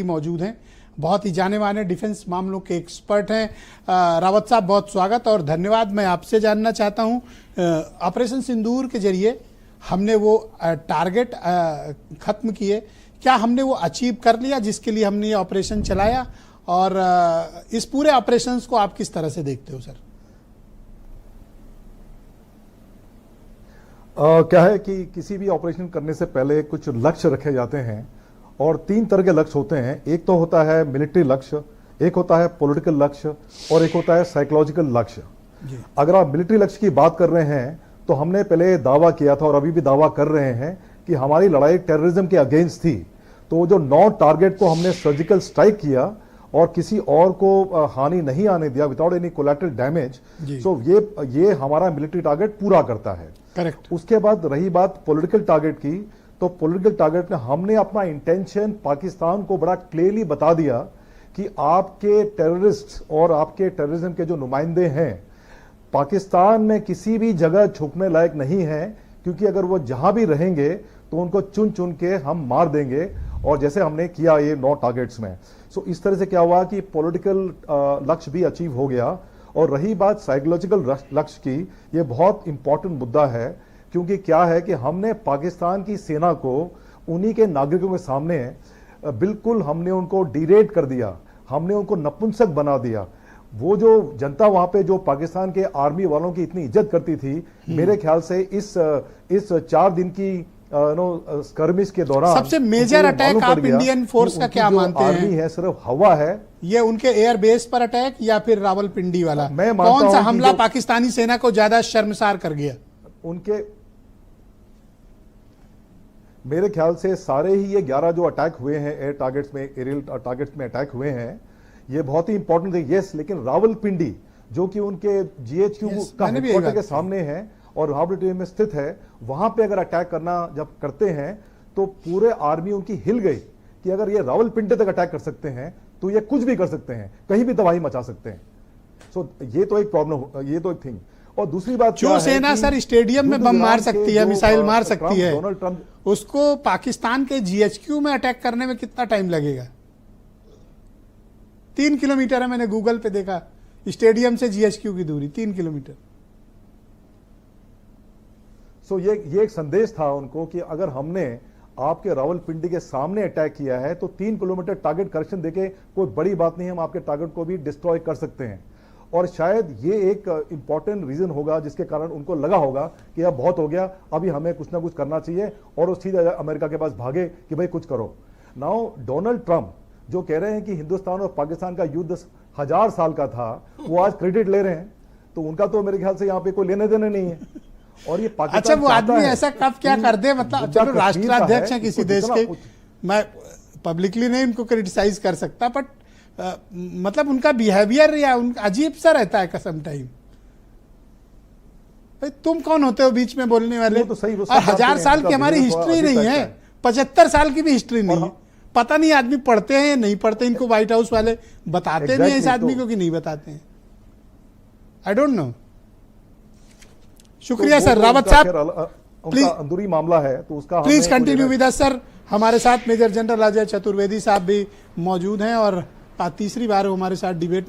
मौजूद हैं, बहुत ही जाने माने डिफेंस मामलों के एक्सपर्ट हैं। रावत साहब, बहुत स्वागत और धन्यवाद। मैं आपसे जानना चाहता हूं, ऑपरेशन सिंदूर के जरिए हमने वो टारगेट खत्म किए, क्या हमने वो अचीव कर लिया जिसके लिए हमने ये ऑपरेशन चलाया? और इस पूरे ऑपरेशंस को आप किस तरह से देखते हो सर? क्या है कि किसी भी ऑपरेशन करने से पहले कुछ लक्ष्य रखे जाते हैं और तीन तरह के लक्ष्य होते हैं। एक तो होता है मिलिट्री लक्ष्य, एक होता है पॉलिटिकल लक्ष्य और एक होता है साइकोलॉजिकल लक्ष्य। अगर आप मिलिट्री लक्ष्य की बात कर रहे हैं तो हमने पहले दावा किया था और अभी भी दावा कर रहे हैं कि हमारी लड़ाई टेररिज्म के अगेंस्ट थी। तो जो 9 टारगेट को हमने सर्जिकल स्ट्राइक किया और किसी और को हानि नहीं आने दिया विदाउट एनी कोलैटरल डैमेज, सो ये हमारा मिलिट्री टारगेट पूरा करता है। करेक्ट। उसके बाद रही बात पॉलिटिकल टारगेट की, तो पॉलिटिकल टारगेट में हमने अपना इंटेंशन पाकिस्तान को बड़ा क्लियरली बता दिया कि आपके टेररिस्ट और आपके टेररिज्म के जो नुमाइंदे हैं पाकिस्तान में किसी भी जगह छुपने लायक नहीं है, क्योंकि अगर वो जहां भी रहेंगे तो उनको चुन चुन के हम मार देंगे, और जैसे हमने किया ये 9 टारगेट्स में। सो इस तरह से क्या हुआ कि पॉलिटिकल लक्ष्य भी अचीव हो गया। और रही बात साइकोलॉजिकल लक्ष्य की, ये बहुत इंपॉर्टेंट मुद्दा है, क्योंकि क्या है कि हमने पाकिस्तान की सेना को उन्हीं के नागरिकों के सामने बिल्कुल हमने उनको डिरेट कर दिया, हमने उनको नपुंसक बना दिया। वो जो जनता वहां पे जो पाकिस्तान के आर्मी वालों की इतनी इज्जत करती थी, मेरे ख्याल से इस 4 दिन की स्कर्मिश के दौरान सबसे मेजर अटैक आप इंडियन फोर्स का क्या मानते हैं? आर्मी है सिर्फ हवा है, ये उनके एयर बेस पर अटैक या फिर रावलपिंडी वाला? मैं मानता हूं कौन सा हमला पाकिस्तानी सेना को ज्यादा शर्मसार कर गया? उनके मेरे ख्याल से सारे ही ये 11 जो अटैक हुए हैं एयर टारगेट्स में, एरियल टारगेट्स में अटैक हुए हैं, ये बहुत ही इंपॉर्टेंट है। यस, लेकिन रावलपिंडी जो कि उनके जीएचक्यू का हेडक्वार्टर के सामने है और रावलपिंडी में स्थित है, वहां पे अगर अटैक करना जब करते हैं तो पूरे आर्मी उनकी हिल गई कि अगर ये रावलपिंडी तक अटैक कर सकते हैं तो ये कुछ भी कर सकते हैं, कहीं भी तबाही मचा सकते हैं। सो ये तो एक प्रॉब्लम, ये तो एक थिंग। और दूसरी बात, जो सेना सर स्टेडियम में बम मार सकती है, मिसाइल मार सकती है, डोनाल्ड ट्रंप, उसको पाकिस्तान के जीएचक्यू में अटैक करने में कितना टाइम लगेगा? 3 किलोमीटर है, मैंने गूगल पे देखा, स्टेडियम से जीएचक्यू की दूरी 3 किलोमीटर। सो ये एक संदेश था उनको कि अगर हमने आपके रावलपिंडी के सामने अटैक किया है तो 3 किलोमीटर टारगेट करेक्शन देके कोई बड़ी बात नहीं, हम आपके टारगेट को भी डिस्ट्रॉय कर सकते हैं। और शायद ये एक इंपॉर्टेंट रीजन होगा जिसके कारण उनको लगा होगा कि अब बहुत हो गया, अभी हमें कुछ ना कुछ करना चाहिए, और वो सीधे अमेरिका के पास भागे कि भाई कुछ करो। नाउ डोनाल्ड ट्रंप जो कह रहे हैं कि हिंदुस्तान और पाकिस्तान का युद्ध 1000 साल का था, वो आज क्रेडिट ले रहे हैं, तो उनका तो मेरे ख्याल से यहाँ पे कोई लेने देने नहीं है। और ये पाकिस्तान, अच्छा, वो आदमी ऐसा कब क्या कर दे, मतलब चलो राष्ट्राध्यक्ष है किसी देश के, मैं पब्लिकली नहीं उनको क्रिटिसाइज कर सकता, बट मतलब उनका बिहेवियर या उनका अजीब सा रहता है कसम टाइम। भाई तुम कौन होते हो बीच में बोलने वाले? तो सही, और 1000 साल की हमारी हिस्ट्री नहीं है, 75 साल की भी हिस्ट्री नहीं है। पता नहीं आदमी पढ़ते हैं या नहीं पढ़ते, इनको व्हाइट हाउस वाले बताते भी हैं इस आदमी को कि नहीं बताते हैं, आई डोंट नो। शुक्रिया सर। रावत साहब प्लीज, अंदरूनी मामला है तो उसका please continue with us sir. हमारे साथ मेजर जनरल अजय चतुर्वेदी साहब भी मौजूद हैं और तीसरी बार वो हमारे साथ डिबेट